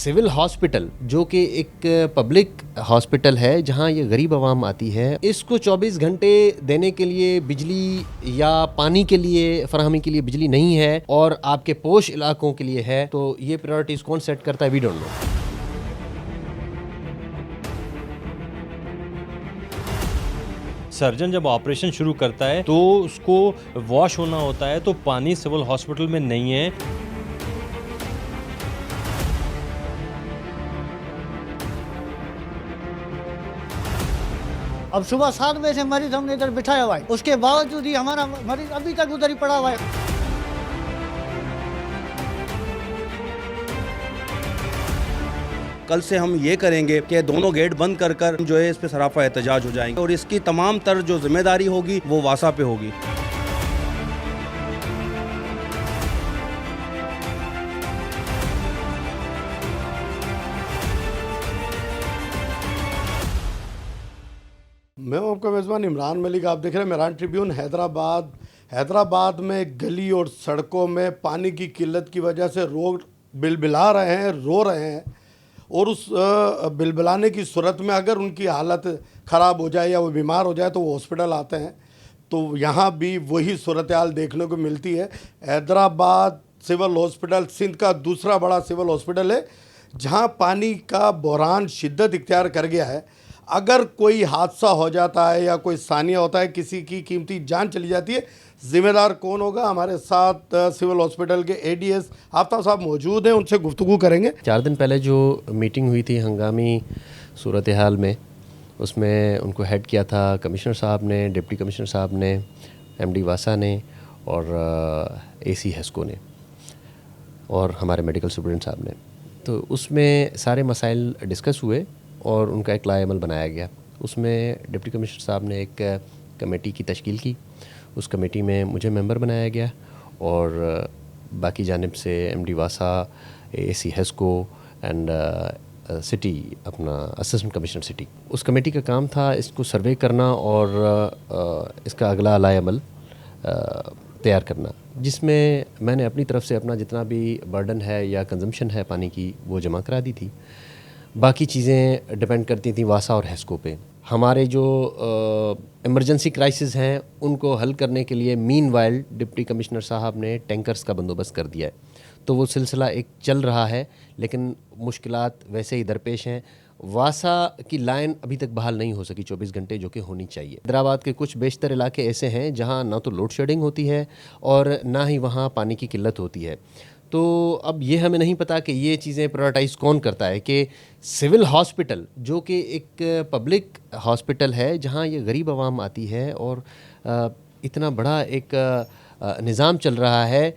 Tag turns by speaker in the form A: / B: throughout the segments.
A: Civil hospital जो कि एक पब्लिक हॉस्पिटल है जहां ये गरीब आवाम आती है, इसको 24 घंटे देने के लिए बिजली या पानी के लिए फराहमी के लिए बिजली नहीं है और आपके पोश इलाकों के लिए है, तो ये प्रायोरिटीज कौन सेट करता है? We don't know.
B: सर्जन जब ऑपरेशन शुरू करता है तो उसको वॉश होना होता है, तो पानी सिविल हॉस्पिटल में नहीं है।
C: अब सुबह 7 बजे से मरीज हमने इधर बिठाया हुआ है, उसके बावजूद ही हमारा मरीज अभी तक उधर ही पड़ा हुआ है।
D: कल से हम ये करेंगे कि दोनों गेट बंद कर कर जो है इस पे सराफा एहतजाज हो जाएंगे और इसकी तमाम तर जो जिम्मेदारी होगी वो वासा पे होगी।
E: मैं हूं आपका मेज़बान इमरान मलिक। आप देख रहे हैं मेहरान ट्रिब्यून। हैदराबाद में गली और सड़कों में पानी की किल्लत की वजह से लोग बिलबिला रहे हैं, रो रहे हैं और उस बिलबिलाने की सूरत में अगर उनकी हालत ख़राब हो जाए या वो बीमार हो जाए तो वो हॉस्पिटल आते हैं। तो यहाँ भी वही सूरत हाल देखने को मिलती है। हैदराबाद सिविल हॉस्पिटल सिंध का दूसरा बड़ा सिविल हॉस्पिटल है जहाँ पानी का बहरान शिद्दत इख्तियार कर गया है। अगर कोई हादसा हो जाता है या कोई सानिया होता है, किसी की कीमती जान चली जाती है, ज़िम्मेदार कौन होगा? हमारे साथ सिविल हॉस्पिटल के एडीएस आफ्ताब साहब मौजूद हैं, उनसे गुफ्तगू करेंगे।
A: 4 दिन पहले जो मीटिंग हुई थी हंगामी सूरत हाल में, उसमें उनको हेड किया था कमिश्नर साहब ने, डिप्टी कमिश्नर साहब ने, एमडी वासा ने और एसी हेस्को ने और हमारे मेडिकल सुपरिटेंडेंट साहब ने। तो उसमें सारे मसाइल डिस्कस हुए और उनका एक लाएमल बनाया गया। उसमें डिप्टी कमिश्नर साहब ने एक कमेटी की तश्कील की। उस कमेटी में मुझे मेंबर बनाया गया और बाकी जानिब से MD Vasa, AC Hesco and city अपना असिस्टेंट कमिश्नर सिटी। उस कमेटी का काम था इसको सर्वे करना और इसका अगला लाएमल तैयार करना, जिसमें मैंने अपनी तरफ से अपना जितना भी बर्डन है या कंजम्पशन है पानी की वो जमा करा दी थी। बाकी चीज़ें डिपेंड करती थी वासा और हेस्को पे। हमारे जो इमरजेंसी क्राइसिस हैं उनको हल करने के लिए मीनवाइल डिप्टी कमिश्नर साहब ने टैंकर्स का बंदोबस्त कर दिया है। तो वो सिलसिला एक चल रहा है, लेकिन मुश्किलात वैसे ही दरपेश हैं। वासा की लाइन अभी तक बहाल नहीं हो सकी 24 घंटे, जो कि होनी चाहिए। हैदराबाद के कुछ बेशतर इलाके ऐसे हैं जहाँ ना तो लोड शेडिंग होती है और ना ही वहाँ पानी की किल्लत होती है। तो अब ये हमें नहीं पता कि ये चीज़ें प्रायोरिटाइज़ कौन करता है कि सिविल हॉस्पिटल जो कि एक पब्लिक हॉस्पिटल है जहाँ ये गरीब आवाम आती है और इतना बड़ा एक निज़ाम चल रहा है,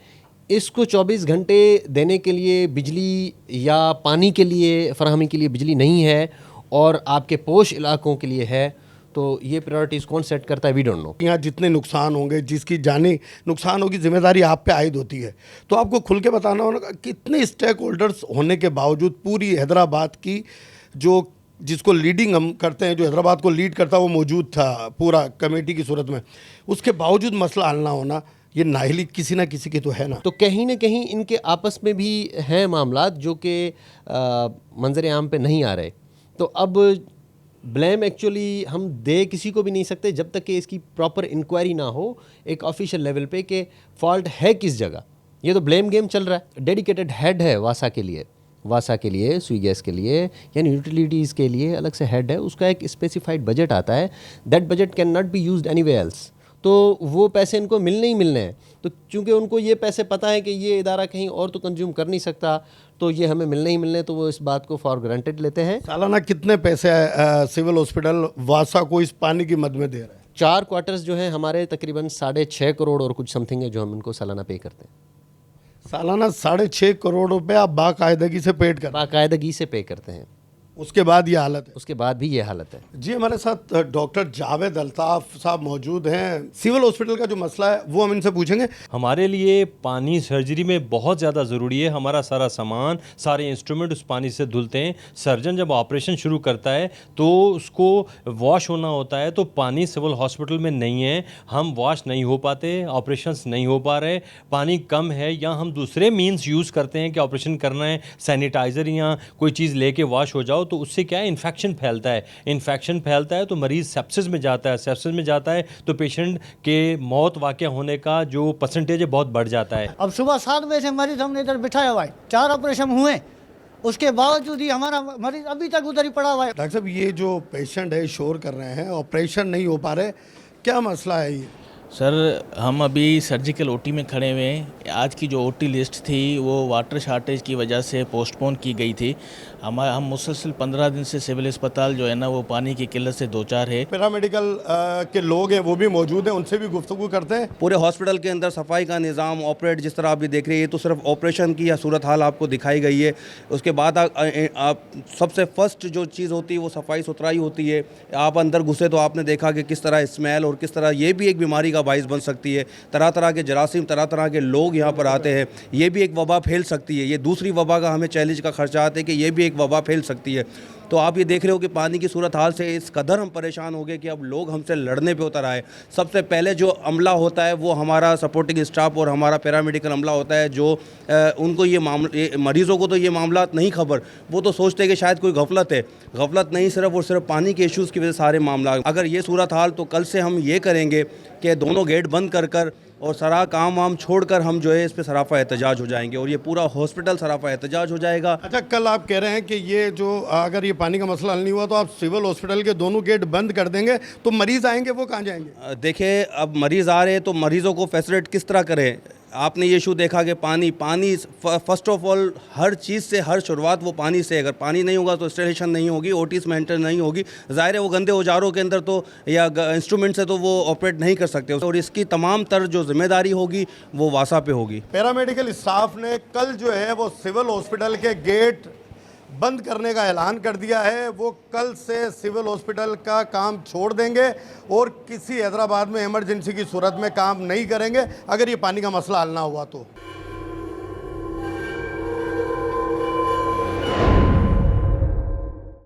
A: इसको 24 घंटे देने के लिए बिजली या पानी के लिए फराहमी के लिए बिजली नहीं है और आपके पोश इलाकों के लिए है, तो ये प्रायोरिटीज़ कौन सेट करता है? We don't know.
E: यहाँ जितने नुकसान होंगे, जिसकी जानी नुकसान होगी, जिम्मेदारी आप पे आयद होती है। तो आपको खुल के बताना होगा कितने स्टेक होल्डर्स होने के बावजूद पूरी हैदराबाद की जो जिसको लीडिंग हम करते हैं, जो हैदराबाद को लीड करता है, वो मौजूद था पूरा कमेटी की सूरत में। उसके बावजूद मसला हल ना होना, ये नाहिली किसी ना किसी की तो है ना।
A: तो कहीं ना कहीं इनके आपस में भी हैं मामलात जो कि मंजर आम पे नहीं आ रहे। तो अब ब्लेम एक्चुअली हम दे किसी को भी नहीं सकते जब तक कि इसकी प्रॉपर इंक्वायरी ना हो एक ऑफिशियल लेवल पे कि फॉल्ट है किस जगह। ये तो ब्लेम गेम चल रहा है। डेडिकेटेड हेड है वासा के लिए, सुई गैस के लिए, यानी यूटिलिटीज़ के लिए अलग से हेड है। उसका एक स्पेसिफाइड बजट आता है। That budget can not be used anywhere else. तो वो पैसे इनको मिलने ही मिलने हैं। तो चूँकि उनको ये पैसे पता है कि ये इदारा कहीं और तो कंज्यूम कर नहीं सकता, तो ये हमें मिलने ही मिलने, तो वो इस बात को फॉर ग्रांटेड लेते हैं।
E: सालाना कितने पैसे सिविल हॉस्पिटल वासा को इस पानी की मद में दे रहा है?
A: 4 क्वार्टर्स जो हैं हमारे तकरीबन 6.5 करोड़ और कुछ समथिंग है जो हम इनको सालाना पे करते हैं।
E: सालाना 6.5 करोड़ रुपए आप बाकायदगी से पेड कर?
A: बाकायदगी से पे करते हैं।
E: उसके बाद ये हालत है।
A: उसके बाद भी ये हालत है।
E: जी, हमारे साथ डॉक्टर जावेद अल्ताफ साहब मौजूद हैं। सिविल हॉस्पिटल का जो मसला है वो हम इनसे पूछेंगे।
B: हमारे लिए पानी सर्जरी में बहुत ज़्यादा ज़रूरी है। हमारा सारा सामान, सारे इंस्ट्रूमेंट उस पानी से धुलते हैं। सर्जन जब ऑपरेशन शुरू करता है तो उसको वॉश होना होता है, तो पानी सिविल हॉस्पिटल में नहीं है, हम वॉश नहीं हो पाते, ऑपरेशंस नहीं हो पा रहे, पानी कम है, या हम दूसरे मीन्स यूज़ करते हैं कि ऑपरेशन करना है, सैनिटाइज़र या कोई चीज़ लेके वॉश हो जाओ, तो उससे क्या है, इन्फेक्शन फैलता है। इन्फेक्शन फैलता है तो मरीज़ सेप्सिस में जाता है, सेप्सिस में जाता है तो पेशेंट के मौत वाक़या होने का जो परसेंटेज है बहुत बढ़ जाता है।
C: अब सुबह 7 बजे से मरीज हमने इधर बिठाया हुआ है, 4 ऑपरेशन हुए, उसके बावजूद ही हमारा मरीज अभी तक उधर ही पड़ा हुआ है।
E: डॉक्टर साहब, ये जो पेशेंट है शोर कर रहे हैं, ऑपरेशन नहीं हो पा रहे, क्या मसला है ये?
F: सर, हम अभी सर्जिकल ओटी में खड़े हुए हैं। आज की जो ओटी लिस्ट थी वो वाटर शार्टेज की वजह से पोस्टपोन की गई थी। हम मुसलसल 15 दिन से सिविल अस्पताल जो है ना वो पानी की किल्लत से दो चार है।
E: पैरामेडिकल के लोग हैं वो भी मौजूद हैं, उनसे भी गुफ्तगू करते हैं।
D: पूरे हॉस्पिटल के अंदर सफाई का निज़ाम, ऑपरेट जिस तरह आप भी देख रहे हैं, ये तो सिर्फ ऑपरेशन की या सूरत हाल आपको दिखाई गई है। उसके बाद आप सबसे फर्स्ट जो चीज़ होती है वो सफाई सुथराई होती है। आप अंदर घुसे तो आपने देखा कि किस तरह स्मेल और किस तरह ये भी एक बीमारी का बाइस बन सकती है। तरह तरह के जरासीम, तरह तरह के लोग यहाँ पर आते हैं, ये भी एक वबा फैल सकती है। ये दूसरी वबा का हमें चैलेंज का खर्चा आता है कि ये भी एक वबा फैल सकती है। तो आप ये देख रहे हो कि पानी की सूरत हाल से इस कदर हम परेशान हो गए कि अब लोग हमसे लड़ने पे उतर आए। सबसे पहले जो अमला होता है वो हमारा सपोर्टिंग स्टाफ और हमारा पैरामेडिकल अमला होता है, जो उनको ये मरीज़ों को तो ये मामला नहीं खबर, वो तो सोचते हैं कि शायद कोई गफलत है। गफलत नहीं, सिर्फ और सिर्फ पानी के इश्यूज़ की वजह से सारे मामला। अगर ये सूरत हाल, तो कल से हम ये करेंगे कि दोनों गेट बंद कर और सारा काम वाम छोड़कर हम जो है इस पे सराफा एहतजाज हो जाएंगे और ये पूरा हॉस्पिटल सराफा एहतजाज हो जाएगा।
E: अच्छा, कल आप कह रहे हैं कि ये जो अगर ये पानी का मसला हल नहीं हुआ तो आप सिविल हॉस्पिटल के दोनों गेट बंद कर देंगे, तो मरीज़ आएंगे वो कहाँ जाएंगे?
D: देखिए, अब मरीज़ आ रहे हैं तो मरीज़ों को फैसिलिटेट किस तरह करें। आपने ये इशू देखा कि पानी फर्स्ट ऑफ ऑल हर चीज़ से, हर शुरुआत वो पानी से। अगर पानी नहीं होगा तो इंस्टॉलेशन नहीं होगी, ओटीज में एंटर नहीं होगी। ज़ाहिर है वो गंदे औजारों के अंदर तो या इंस्ट्रूमेंट से तो वो ऑपरेट नहीं कर सकते, और इसकी तमाम तर जो जिम्मेदारी होगी वो वासा पे होगी।
E: पैरामेडिकल स्टाफ ने कल जो है वो सिविल हॉस्पिटल के गेट बंद करने का ऐलान कर दिया है। वो कल से सिविल हॉस्पिटल का काम छोड़ देंगे और किसी हैदराबाद में इमरजेंसी की सूरत में काम नहीं करेंगे अगर ये पानी का मसला हल ना हुआ तो।